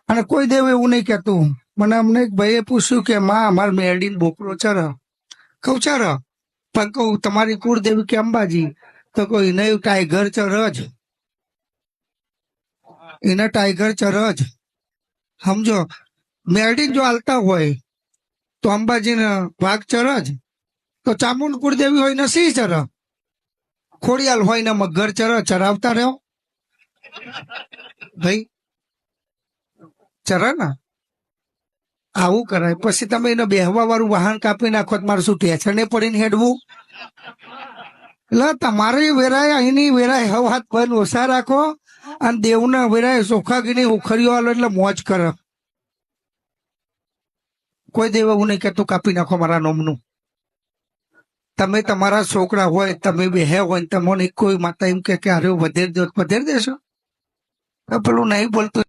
અને કોઈ દેવ એવું નહીં કહેતું. મને અમને એક ભાઈએ પૂછ્યું કે માં અમારે મેરડીન બોકરો ચર. કહું ચર. પણ કહું તમારી કુળદેવી કે અંબાજી? તો કહું એને ટાઈગર ચર જ. એને ટાઈગર ચર જ. સમજો, મેરડીન જો હાલતા હોય તો અંબાજીને વાઘ ચર જ. તો ચામુંડ કુળદેવી હોય ને સિંહ ચર. ખોડિયાલ હોય ને મગર ચર. ચરાવતા રહ્યો ભાઈ, ચર ને. આવું કરાય. પછી તમે એને બેહવા વાળું વાહન કાપી નાખો તો મારે શું ટેચરને પડીને હેડવું? એટલે તમારી વેરાય અહીંની વેરાય હવ હાથ બંધ ઓછા રાખો અને દેવના વેરાય ચોખાગીની ઉખરીઓ આલો એટલે મોજ કરે. કોઈ દેવ એવું નહીં કહેતું કાપી નાખો મારા નોમનું. તમે તમારા છોકરા હોય, તમે બેહે હોય, તમને કોઈ માતા એમ કે હારે વધેર દો, વધેર દેશો? પેલું નહીં બોલતું.